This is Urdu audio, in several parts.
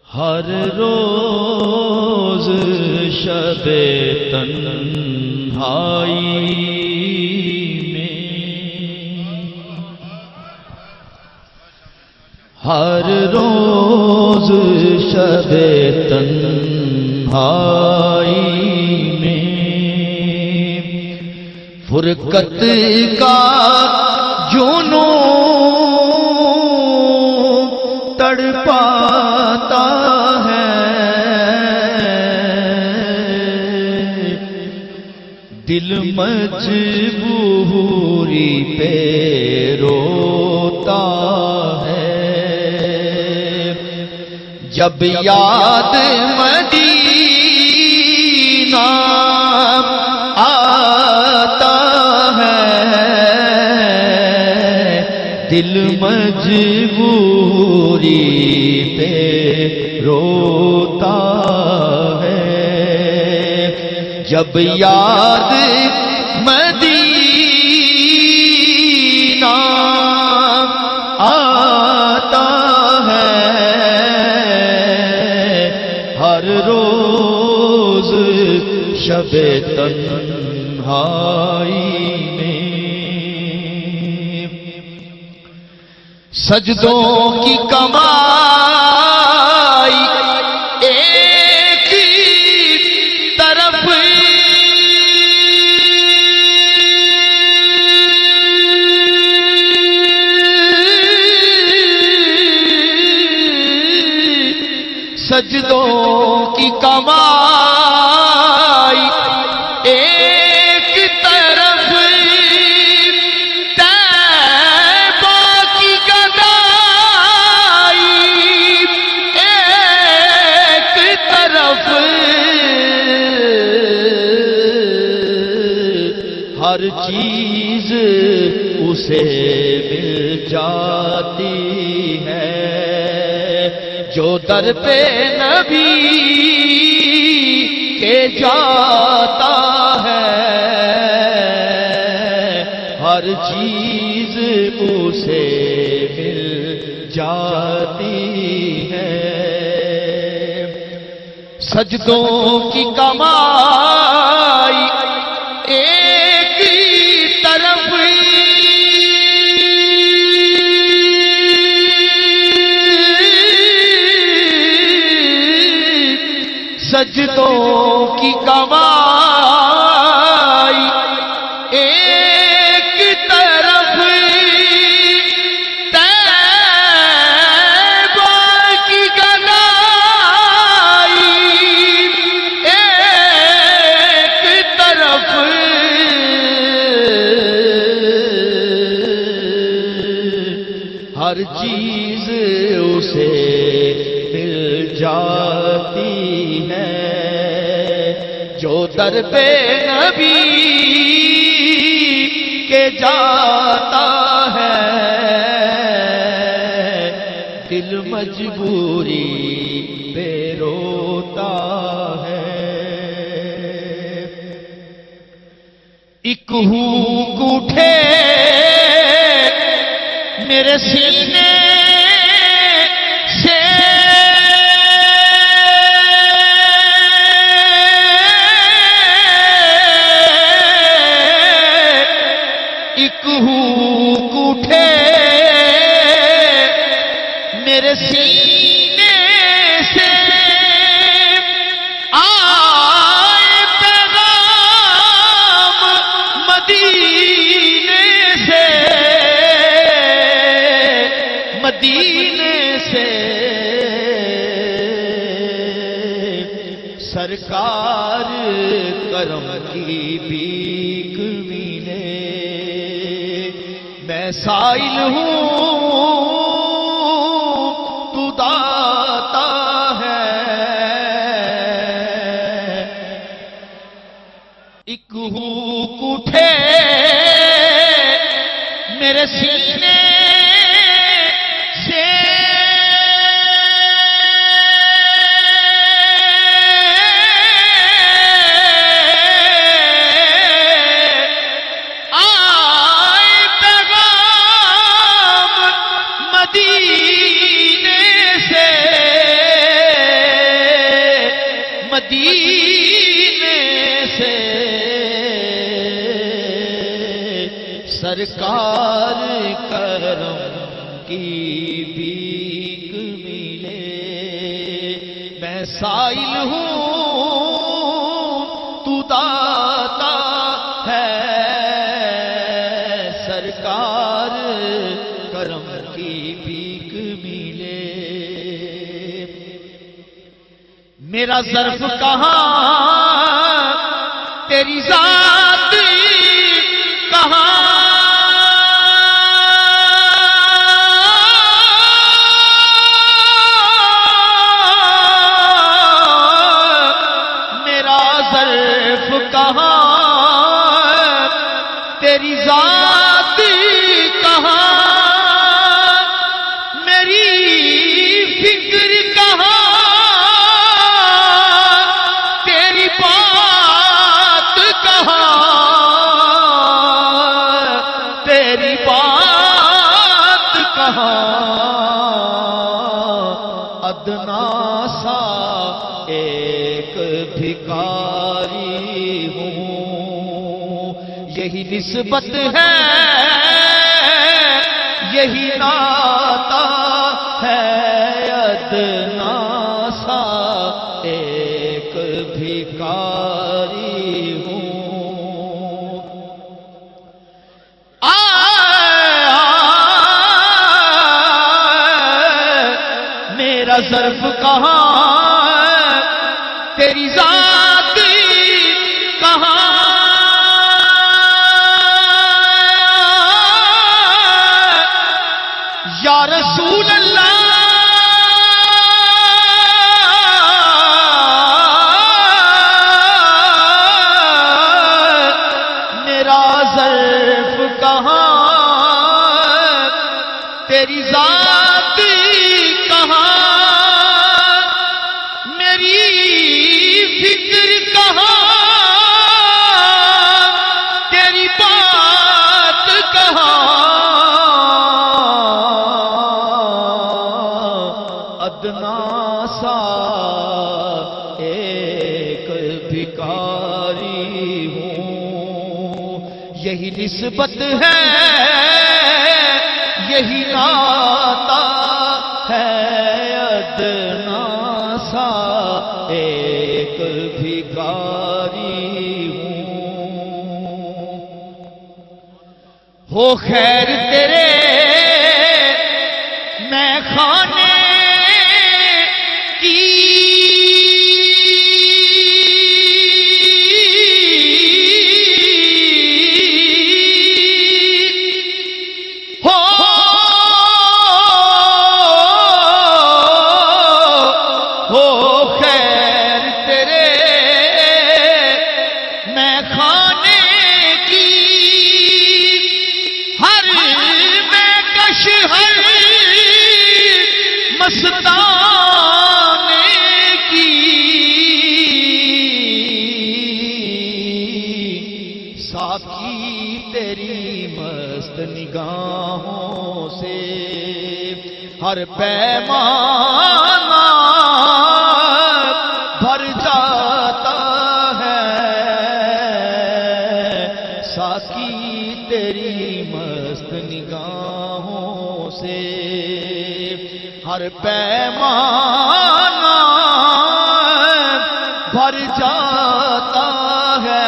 ہر روز شب تنہائی میں، ہر روز شب تنہائی میں فرقت کا جنون تڑپاتا ہے، دل مجبوری پہ روتا ہے، جب یاد مدینہ آتا ہے، دل مجبوری پہ روتا ہے، جب یاد مدینہ آتا ہے، ہر روز شب تنہائی میں سجدوں کی کمائی ایک طرف، سجدوں کی کمائی ایک طرف، طیبہ کی گدائی ایک طرف، ہر چیز اسے مل جاتی ہے، جو در پہ نبی کے جاتا ہے، ہر چیز اسے مل جاتی ہے، سجدوں کی کمائی ایک طرف، سجدوں کی کمائی ایک طرف، طیبہ کی گدائی ایک طرف، ہر چیز اسے مل جاتی ہے، جو در پہ نبی کے جاتا ہے، دل مجبوری پہ روتا ہے، ایک ہونک اٹھے میرے سینے سے، ایک ہونک اٹھے میرے سینے سے، آئے پیغام مدینے سے، مدینے سے، سرکار کرم کی بھیک ملے، میں سائل ہوں تو داتا ہے، ایک ہونک اٹھے میرے سینے سے، آئے پیغام مدینے سے، سرکار کرم کی بھیک ملے، میں سائل ہوں تو داتا ہے، سرکار کرم کی بھیک ملے۔ میرا ظرف کہاں تیری ذات کہاں، میرا ظرف کہاں تیری ذات کہاں، میری فکر کہاں تیری بات کہاں، تیری بات کہاں، ادنا سا ایک بھکاری ہوں، یہی نسبت ہے یہی ناتا ہے، ادنا سا ایک بھکاری ہوں۔ میرا ظرف کہاں تیری ذات کہاں، یا رسول اللہ میرا ظرف کہاں تیری ذات کہاں، میری فکر کہاں تیری بات کہاں، ادنا سا ایک بھکاری ہوں، یہی نسبت ہے یہی ناتا ہے، ادنا سا ایک بھکاری ہوں۔ ہو خیر تیرے میں خانے کی، ہو خیر تیرے میں کھانے کی، ہر میں کش ہر مستانے کی، ساقی تیری مست نگاہوں سے ہر پیمانہ بھر جاتا ہے، ساقی تیری مست نگاہوں سے ہر پیمانہ بھر جاتا ہے،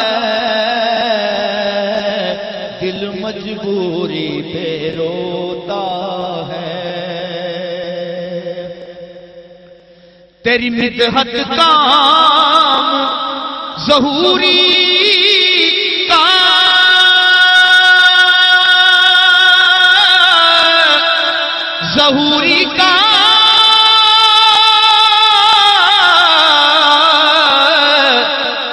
دل مجبوری پہ روتا ہے، تیری مدحت کام ظہوری کا، ظہوری کا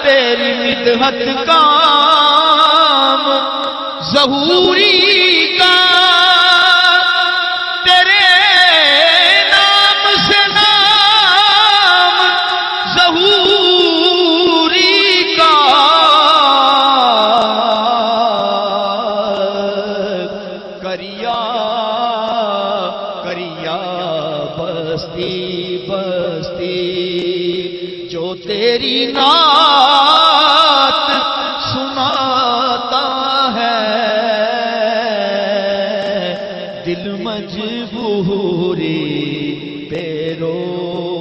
تیری مدحت کام ظہوری کا، تیرے نام سے نام ظہوری کا، کریا کریا بستی بستی جو تیری نعت سناتا ہے، مجبوری پہ روتا